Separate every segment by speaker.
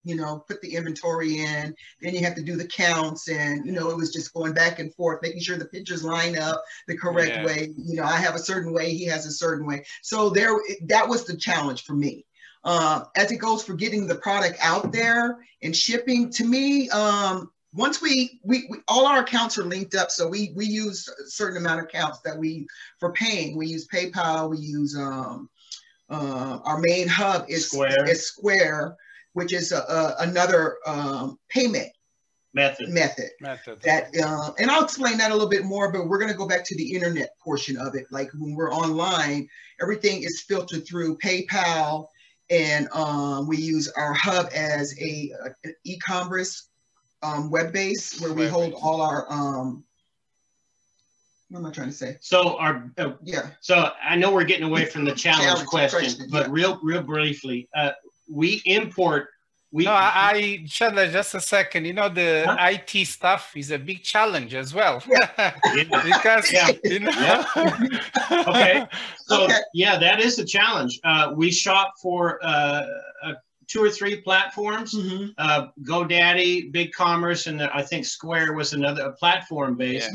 Speaker 1: you know, put the inventory in, then you have to do the counts, and, you know, it was just going back and forth, making sure the pictures line up the correct way. You know, I have a certain way, he has a certain way. So that was the challenge for me. As it goes for getting the product out there and shipping, to me, once we all our accounts are linked up, so we use a certain amount of accounts that for paying. We use PayPal, we use our main hub is Square, which is another payment method. That and I'll explain that a little bit more, but we're going to go back to the internet portion of it. Like when we're online, everything is filtered through PayPal, and we use our hub as an e-commerce web base where we hold all our what am I trying to say?
Speaker 2: So so I know we're getting away from the challenge question, but real briefly, we import.
Speaker 3: I Chandler, just a second. You know, the IT stuff is a big challenge as well. Because you know.
Speaker 2: Okay. So that is a challenge. We shop for 2 or 3 platforms, GoDaddy, BigCommerce, and I think Square was another platform based.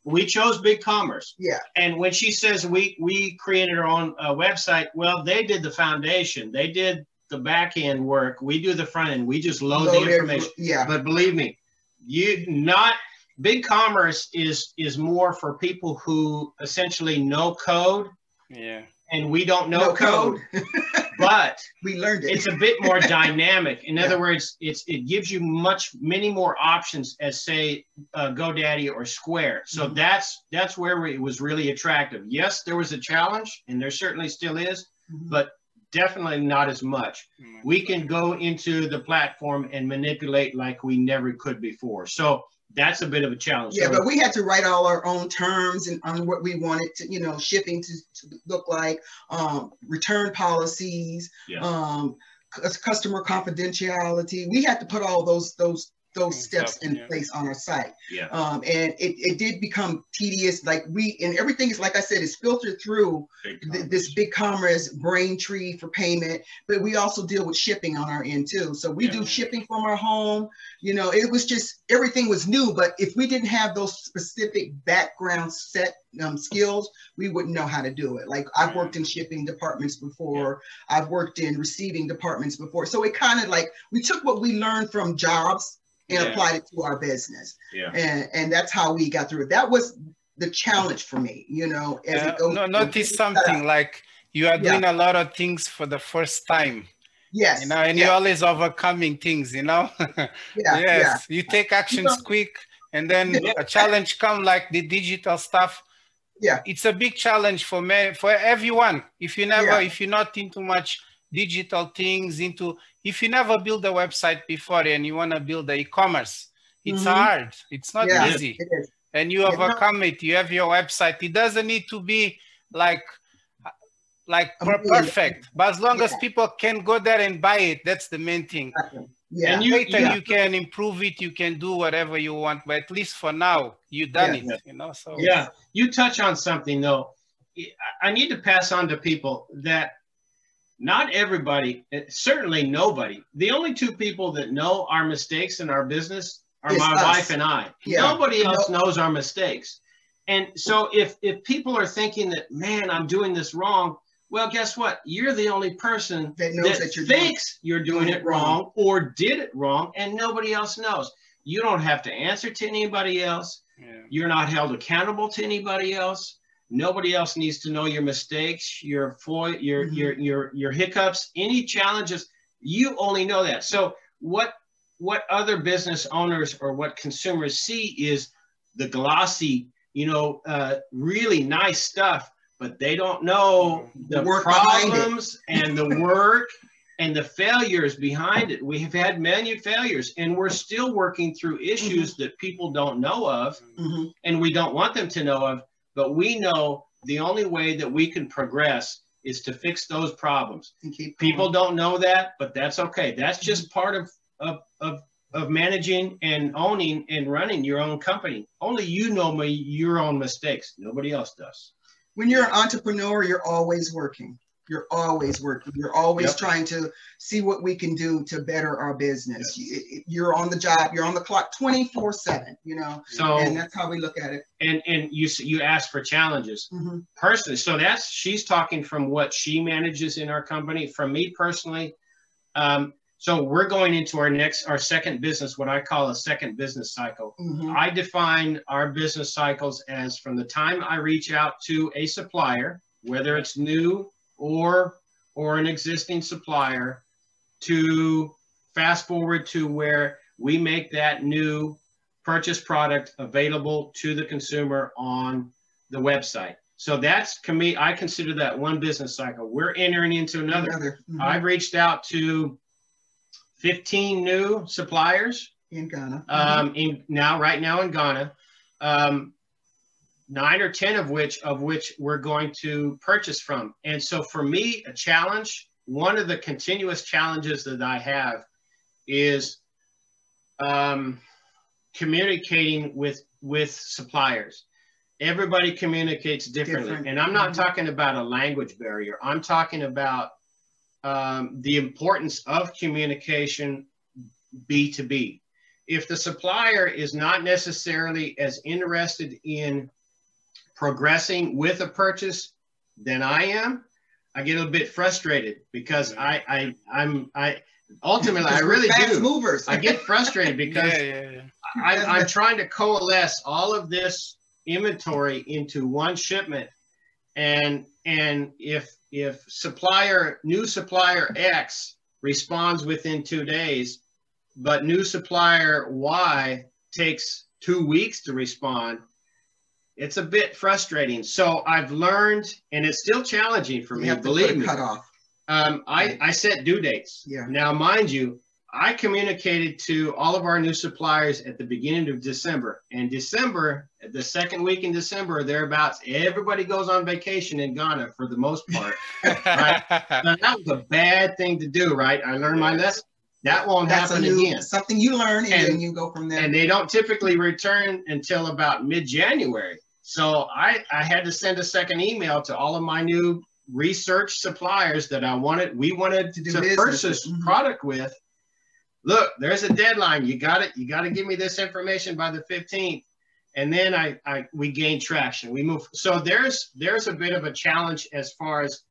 Speaker 2: We chose BigCommerce. And when she says we created our own website, well, they did the foundation. They did the back end work. We do the front end. We just load the information. But believe me, BigCommerce is more for people who essentially know code. And we don't know code. But
Speaker 1: we learned it.
Speaker 2: It's a bit more dynamic. In other words, it gives you many more options as, say, GoDaddy or Square. So that's where it was really attractive. Yes, there was a challenge, and there certainly still is, but definitely not as much. We can go into the platform and manipulate like we never could before. So that's a bit of a challenge.
Speaker 1: But we had to write all our own terms and on what we wanted to, you know, shipping to look like, return policies, customer confidentiality. We had to put all those steps in place on our site. And it did become tedious. Like and everything is, like I said, is filtered through this BigCommerce Braintree for payment, but we also deal with shipping on our end too. So we do shipping from our home. You know, it was just, everything was new, but if we didn't have those specific background set skills, we wouldn't know how to do it. Like I've worked in shipping departments before. I've worked in receiving departments before. So it kind of like, we took what we learned from jobs and applied it to our business. And that's how we got through it. That was the challenge for me, you know, as it goes.
Speaker 3: Notice something like you are doing a lot of things for the first time. You know, and you're always overcoming things, you know. You take actions quick, and then a challenge come like the digital stuff. It's a big challenge for everyone. If you're not into much digital things, if you never build a website before and you want to build the e-commerce, it's hard. It's not easy. And you overcome it. You have your website. It doesn't need to be like perfect, but as long as people can go there and buy it, that's the main thing. And later you can improve it, you can do whatever you want, but at least for now you've done it, you know. So
Speaker 2: you touch on something though. I need to pass on to people that not everybody, certainly nobody, the only 2 people that know our mistakes in our business are my wife and I. Nobody else knows our mistakes. And so if people are thinking that, man, I'm doing this wrong, well, guess what? You're the only person that knows that you're doing it wrong or did it wrong, and nobody else knows. You don't have to answer to anybody else. You're not held accountable to anybody else. Nobody else needs to know your mistakes, your hiccups, any challenges. You only know that. So what other business owners or what consumers see is the glossy, you know, really nice stuff, but they don't know the problems and the work and the failures behind it. We have had many failures, and we're still working through issues that people don't know of, and we don't want them to know of. But we know the only way that we can progress is to fix those problems. People don't know that, but that's okay. That's just part of managing and owning and running your own company. Only you know your own mistakes. Nobody else does.
Speaker 1: When you're an entrepreneur, you're always working. You're always working. You're always trying to see what we can do to better our business. You're on the job. You're on the clock 24/7. You know, so, and that's how we look at it.
Speaker 2: And you asked for challenges personally. So she's talking from what she manages in our company. From me personally, so we're going into our second business, what I call a second business cycle. I define our business cycles as from the time I reach out to a supplier, whether it's new or an existing supplier, to fast forward to where we make that new purchase product available to the consumer on the website. So that's, I consider that one business cycle. We're entering into another. I've reached out to 15 new suppliers
Speaker 1: in Ghana.
Speaker 2: Right now in Ghana. 9 or 10 of which we're going to purchase from. And so for me, a challenge, one of the continuous challenges that I have is communicating with suppliers. Everybody communicates differently. And I'm not talking about a language barrier. I'm talking about the importance of communication B2B. If the supplier is not necessarily as interested in progressing with a purchase than I am, I get a bit frustrated because I ultimately I really do.
Speaker 1: Movers.
Speaker 2: I get frustrated because I'm trying to coalesce all of this inventory into one shipment, and if new supplier X responds within 2 days, but new supplier Y takes 2 weeks to respond, it's a bit frustrating. So I've learned, and it's still challenging for me, believe me.
Speaker 1: Cut off.
Speaker 2: I set due dates. Now, mind you, I communicated to all of our new suppliers at the beginning of December. And December, the second week in December, thereabouts, everybody goes on vacation in Ghana for the most part. Right? Now, that was a bad thing to do, right? I learned my lesson. That won't happen again.
Speaker 1: Something you learn, and then you go from there.
Speaker 2: And they don't typically return until about mid-January. So I had to send a second email to all of my new research suppliers that we wanted to purchase product with. Look, there's a deadline. You got to give me this information by the 15th. And then we gain traction. We move. So there's a bit of a challenge as far as,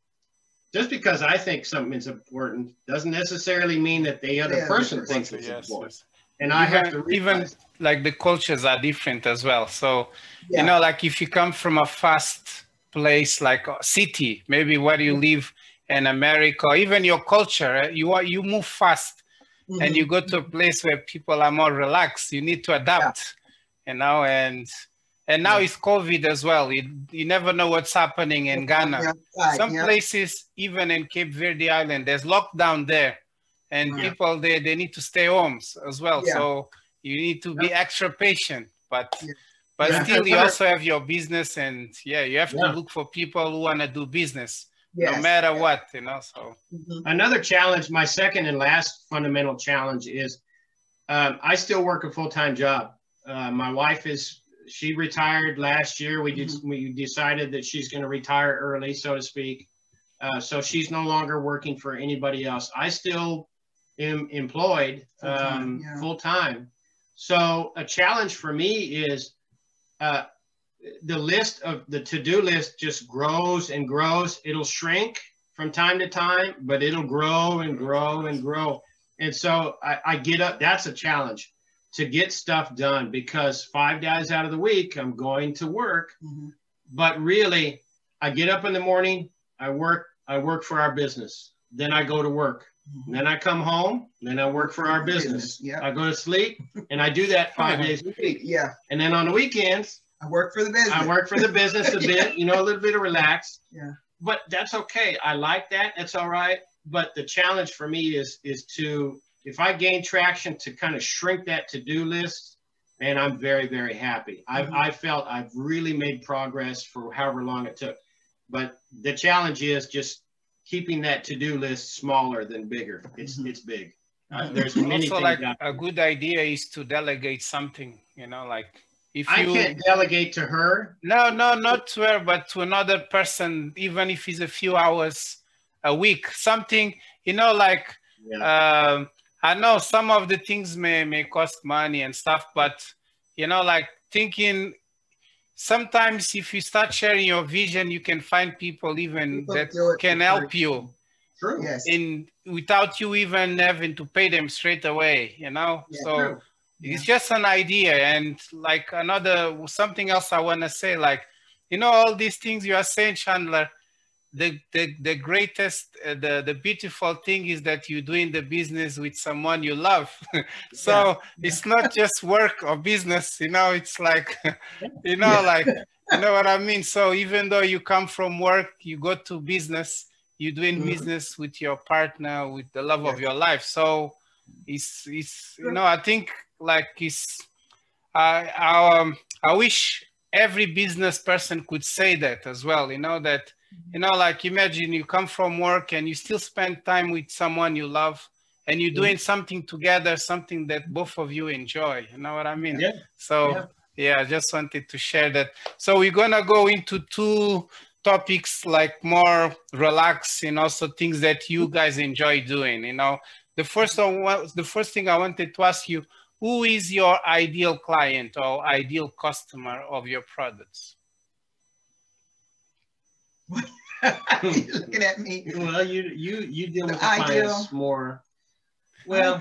Speaker 2: just because I think something is important doesn't necessarily mean that the other person thinks it's important. And I have to
Speaker 3: even like the cultures are different as well. So, you know, like if you come from a fast place like a city, maybe where you live in America, or even your culture, you move fast, and you go to a place where people are more relaxed. You need to adapt, you know, and now it's COVID as well. You never know what's happening in Ghana. Some places, even in Cape Verde Island, there's lockdown there, and people they need to stay home as well. So you need to be extra patient, but still you also have your business, and you have to look for people who want to do business, no matter what, you know. So
Speaker 2: another challenge, my second and last fundamental challenge is I still work a full-time job. My wife she retired last year. We decided that she's going to retire early, so to speak. So she's no longer working for anybody else. I still am employed full-time. So a challenge for me is the list of the to-do list just grows and grows. It'll shrink from time to time, but it'll grow and grow and grow. And so I get up. That's a challenge, to get stuff done, because 5 days out of the week I'm going to work. But really, I get up in the morning, I work for our business. Then I go to work. Then I come home, then I work for our business. I go to sleep, and I do that 5 days a week. And then on the weekends,
Speaker 1: I work for the business.
Speaker 2: I work for the business a bit, you know, a little bit of relax. But that's okay. I like that. That's all right. But the challenge for me is to, if I gain traction, to kind of shrink that to-do list, man, I'm very, very happy. I felt I've really made progress for however long it took. But the challenge is just keeping that to-do list smaller than bigger. It's big. There's many
Speaker 3: also,
Speaker 2: things.
Speaker 3: like a good idea is to delegate something, you know, like if
Speaker 2: I can't delegate to her.
Speaker 3: No, not to her, but to another person, even if it's a few hours a week, something, you know, like, I know some of the things may cost money and stuff, but, you know, like thinking, sometimes if you start sharing your vision, you can find people even that can help you.
Speaker 2: True.
Speaker 1: Yes.
Speaker 3: Without you even having to pay them straight away, you know?
Speaker 1: Yeah,
Speaker 3: so
Speaker 1: true.
Speaker 3: It's just an idea. And like something else I want to say, like, you know, all these things you are saying, Chandler, the greatest, the beautiful thing is that you're doing the business with someone you love. So it's not just work or business, you know, it's like, you know, like, you know what I mean? So even though you come from work, you go to business, you're doing business with your partner, with the love of your life. So it's you know, I think like I wish every business person could say that as well, you know, that, you know, like imagine you come from work and you still spend time with someone you love and you're doing something together, something that both of you enjoy, you know what I mean? So I just wanted to share that. So we're gonna go into two topics, like more relaxed and also things that you guys enjoy doing, you know. The first thing I wanted to ask you, who is your ideal client or ideal customer of your products?
Speaker 1: You're looking at me.
Speaker 2: Well, you deal with the clients more. Well,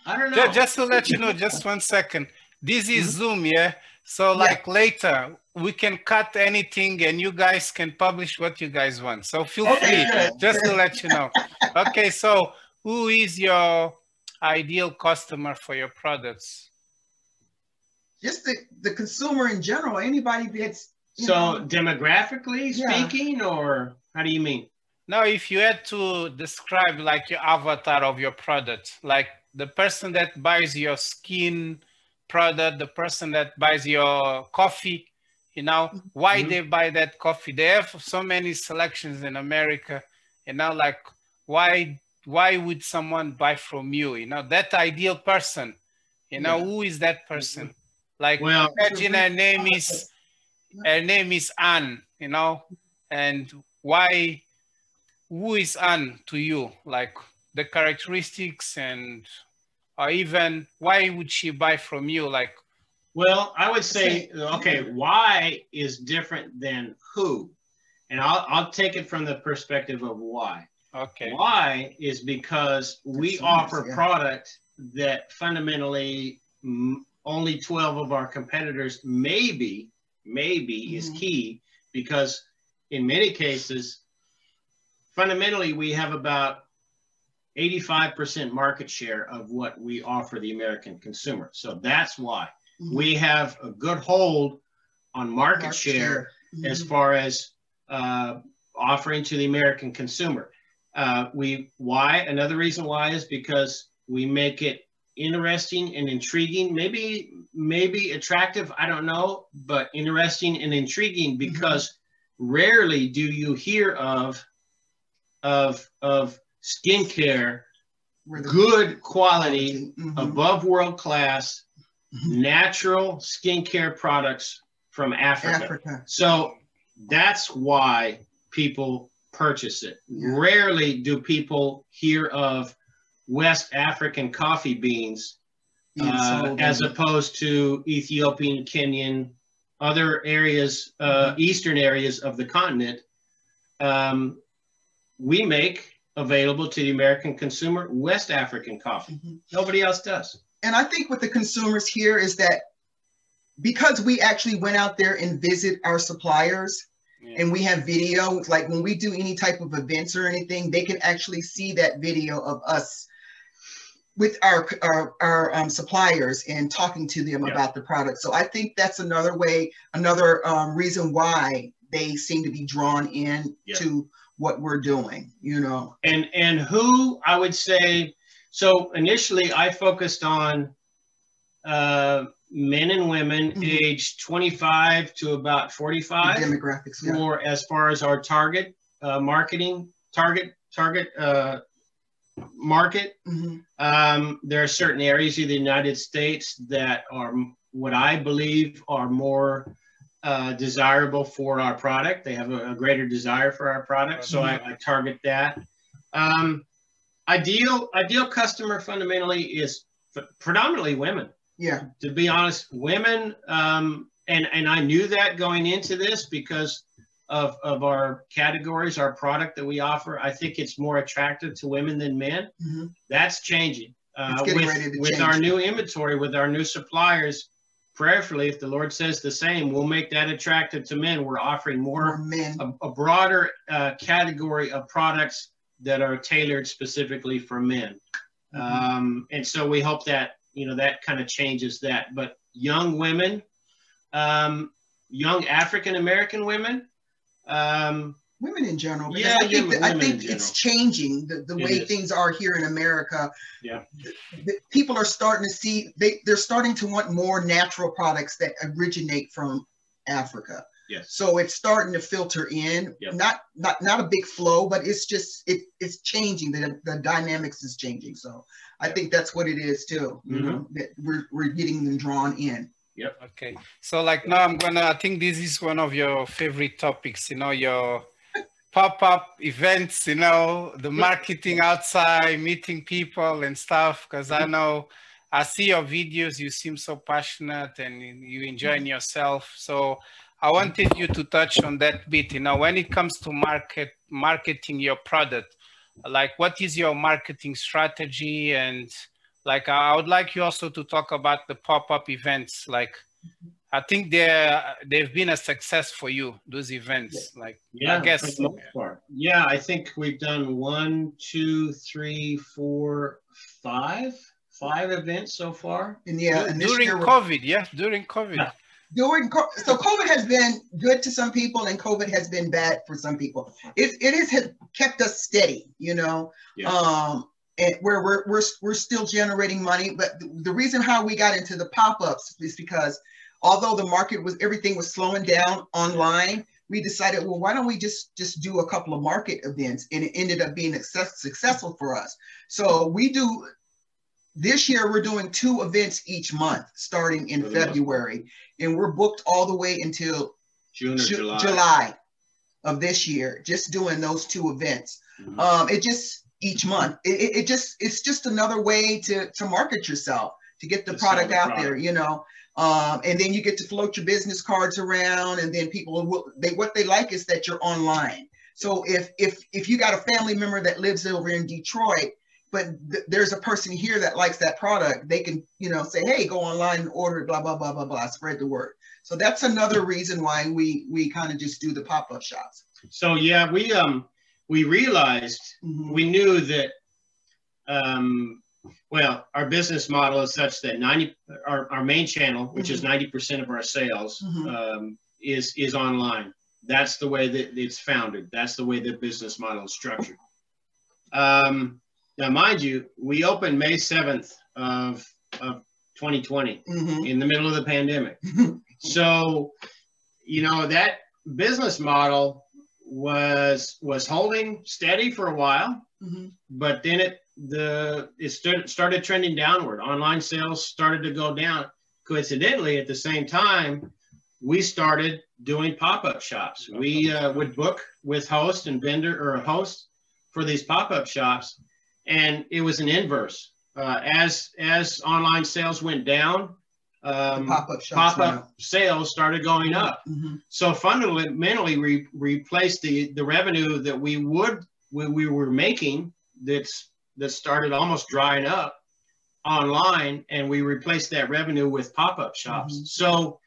Speaker 2: I don't know.
Speaker 3: Just to let you know, just 1 second. This is Zoom, yeah? So like later, we can cut anything and you guys can publish what you guys want. So feel free, just to let you know. Okay, so who is your ideal customer for your products?
Speaker 1: Just the consumer in general, anybody that's...
Speaker 2: So demographically speaking, or how do you mean?
Speaker 3: No, if you had to describe like your avatar of your product, like the person that buys your skin product, the person that buys your coffee, you know, why they buy that coffee? They have so many selections in America, you know, like why would someone buy from you? You know, that ideal person, you know, who is that person? Like, imagine her name is Anne, you know, and who is Anne to you? Like the characteristics or even why would she buy from you? Like,
Speaker 2: well, I would say, okay, why is different than who, and I'll take it from the perspective of why.
Speaker 3: Okay.
Speaker 2: Why is because we offer product that fundamentally only 12 of our competitors maybe is key, because in many cases, fundamentally, we have about 85% market share of what we offer the American consumer. So that's why we have a good hold on market share as far as offering to the American consumer. Another reason why is because we make it interesting and intriguing, maybe attractive, I don't know, but interesting and intriguing, because rarely do you hear of skincare, good quality, above world class, natural skincare products from Africa. So that's why people purchase it. Rarely do people hear of West African coffee beans as opposed to Ethiopian, Kenyan, other areas, eastern areas of the continent. We make available to the American consumer West African coffee. Nobody else does.
Speaker 1: And I think with the consumers here is that because we actually went out there and visit our suppliers, and we have video, like when we do any type of events or anything, they can actually see that video of us with our suppliers and talking to them about the product. So I think that's another way, another reason why they seem to be drawn in to what we're doing, you know.
Speaker 2: And who I would say, so initially I focused on men and women aged 25 to about 45.
Speaker 1: The demographics,
Speaker 2: for as far as our target marketing market. There are certain areas of the United States that are what I believe are more desirable for our product. They have a greater desire for our product, so I target that. Ideal customer fundamentally is predominantly women.
Speaker 1: Yeah.
Speaker 2: To be honest, women, and I knew that going into this because of our categories, our product that we offer. I think it's more attractive to women than men.
Speaker 1: Mm-hmm.
Speaker 2: That's changing. With
Speaker 1: change.
Speaker 2: Our new inventory, with our new suppliers, prayerfully, if the Lord says the same, we'll make that attractive to men. We're offering more men, a broader category of products that are tailored specifically for men. Mm-hmm. And so we hope that, that kind of changes that. But young women, young African-American women,
Speaker 1: women in general. Yeah, I think it's changing the way things are here in America.
Speaker 2: Yeah,
Speaker 1: people are starting to see they're starting to want more natural products that originate from Africa.
Speaker 2: Yes.
Speaker 1: So it's starting to filter in. Yep. Not a big flow, but it's just it's changing. The dynamics is changing. So I think that's what it is too. You know, that we're getting them drawn in.
Speaker 2: Yep.
Speaker 3: Okay. So like now I think this is one of your favorite topics, your pop-up events, the marketing outside, meeting people and stuff. Because I see your videos, you seem so passionate and you enjoying yourself. So I wanted you to touch on that bit, when it comes to marketing your product, like what is your marketing strategy? And like, I would like you also to talk about the pop-up events. Like, I think they've been a success for you, those events. Like,
Speaker 2: yeah,
Speaker 3: I guess.
Speaker 2: For the most part. Yeah, I think we've done 1, 2, 3, 4, 5 events so far.
Speaker 1: And
Speaker 3: during COVID, during COVID.
Speaker 1: Yeah. So COVID has been good to some people and COVID has been bad for some people. It has kept us steady, Yeah. And where we're still generating money. But the reason how we got into the pop-ups is because although the market everything was slowing down online, we decided, well, why don't we just do a couple of market events? And it ended up being successful for us. So this year we're doing 2 events each month starting in February, and we're booked all the way until
Speaker 2: June or
Speaker 1: July of this year, just doing those 2 events. Mm-hmm. Each month, it's just another way to market yourself, to get the product out there, and then you get to float your business cards around, and then people what they like is that you're online. So if you got a family member that lives over in Detroit, but there's a person here that likes that product, they can say, hey, go online and order it, blah blah blah blah blah, spread the word. So that's another reason why we kind of just do the pop-up shops.
Speaker 2: So yeah, we realized, we knew that, our business model is such that our main channel, which is 90% of our sales, is online. That's the way that it's founded. That's the way the business model is structured. Now, mind you, we opened May 7th of 2020 in the middle of the pandemic. So, that business model was holding steady for a while, but then it started trending downward. Online sales started to go down. Coincidentally, at the same time, we started doing pop-up shops. We would book with host and vendor or a host for these pop-up shops, and it was an inverse. As online sales went down, pop-up sales started going up. So fundamentally, we replaced the revenue that we were making that started almost drying up online, and we replaced that revenue with pop-up shops. So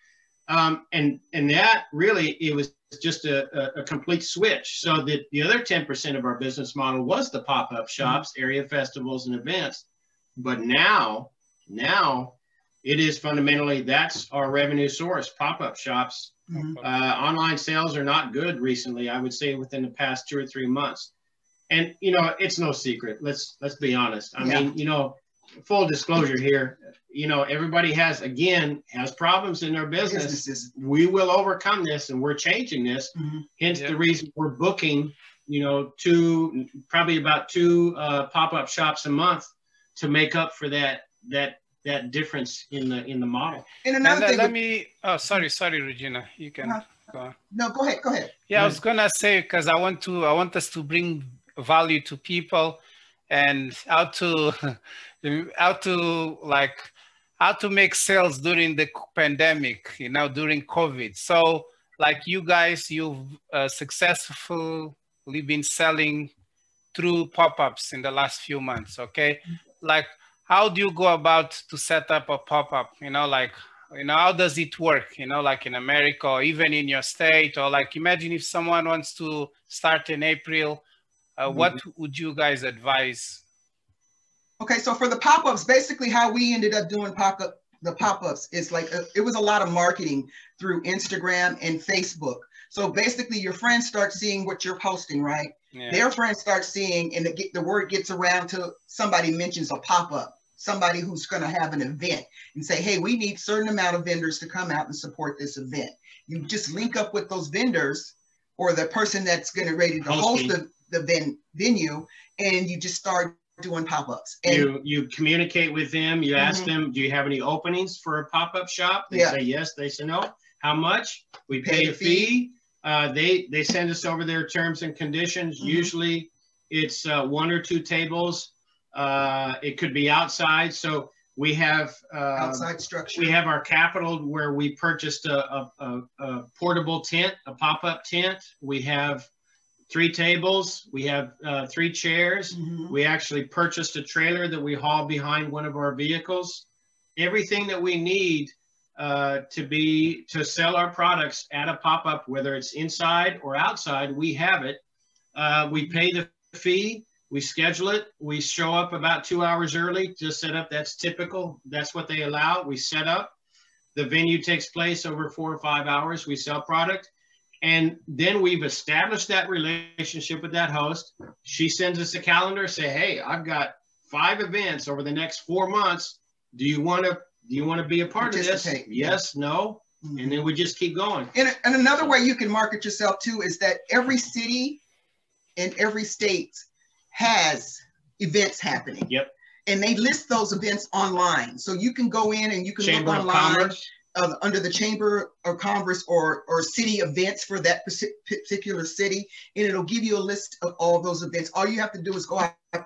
Speaker 2: and that really, it was just a complete switch. So that the other 10% of our business model was the pop-up shops, area festivals and events. But now it is fundamentally, that's our revenue source, pop-up shops. Online sales are not good recently, I would say within the past 2 or 3 months. And, it's no secret. Let's be honest. I mean, full disclosure here, everybody has problems in their businesses. We will overcome this, and we're changing this. Hence the reason we're booking, probably about 2 pop-up shops a month to make up for that difference in the model.
Speaker 1: And another thing,
Speaker 3: sorry, Regina, you can go on.
Speaker 1: No, go ahead.
Speaker 3: Yeah, I was gonna say, because I want us to bring value to people, and how to how to make sales during the pandemic, during COVID. So like you guys, you've successfully been selling through pop-ups in the last few months, okay? Like, how do you go about to set up a pop-up? How does it work? Like in America or even in your state, or like imagine if someone wants to start in April, what would you guys advise?
Speaker 1: Okay, so for the pop-ups, basically how we ended up doing the pop-ups is like, it was a lot of marketing through Instagram and Facebook. So basically your friends start seeing what you're posting, right? Yeah. Their friends start seeing, and the word gets around to somebody mentions a pop-up, somebody who's going to have an event, and say, hey, we need a certain amount of vendors to come out and support this event. You just link up with those vendors or the person that's going to ready to host the venue, and you just start doing pop-ups. And
Speaker 2: you communicate with them, you ask them, do you have any openings for a pop-up shop? They say yes, they say no. How much? We pay a fee. They send us over their terms and conditions. Usually it's 1 or 2 tables. It could be outside. So we have
Speaker 1: outside structure.
Speaker 2: We have our capital where we purchased a portable tent, a pop-up tent. We have 3 tables. We have 3 chairs. We actually purchased a trailer that we haul behind one of our vehicles. Everything that we need to sell our products at a pop-up, whether it's inside or outside, we have it. We pay the fee, we schedule it, we show up about 2 hours early to set up. That's typical. That's what they allow. We set up. The venue takes place over 4 or 5 hours. We sell product. And then we've established that relationship with that host. She sends us a calendar, say, hey, I've got 5 events over the next 4 months. Do you want to be a part of this? Yes, no. And then we just keep going.
Speaker 1: And another way you can market yourself too is that every city and every state has events happening.
Speaker 2: Yep.
Speaker 1: And they list those events online. So you can go in and you can
Speaker 2: Chamber
Speaker 1: look online under the Chamber of Commerce or city events for that particular city. And it'll give you a list of all those events. All you have to do is go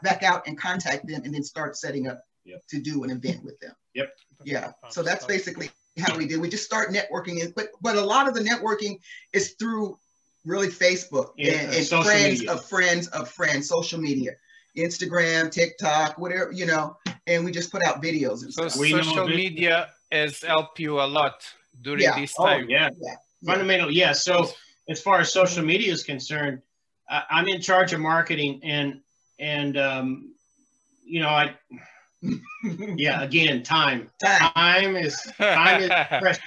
Speaker 1: back out and contact them and then start setting up to do an event with them.
Speaker 2: Yep.
Speaker 1: Yeah. So that's basically how we did. We just start networking, but a lot of the networking is through really Facebook and friends of friends of friends, social media, Instagram, TikTok, whatever, and we just put out videos and stuff.
Speaker 3: Social media has helped you a lot during this time.
Speaker 2: Fundamentally, yeah. So as far as social media is concerned, I'm in charge of marketing and again, time is precious.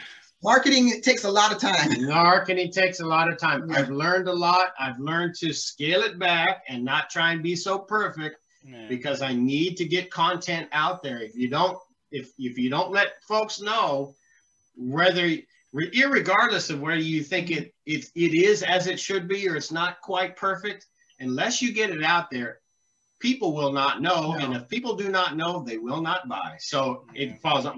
Speaker 1: Marketing, it takes a lot of time.
Speaker 2: Marketing takes a lot of time. I've learned a lot. I've learned to scale it back and not try and be so perfect because I need to get content out there. If you don't let folks know, irregardless of whether you think it is as it should be or it's not quite perfect, unless you get it out there, people will not know. And if people do not know, they will not buy. So it falls on.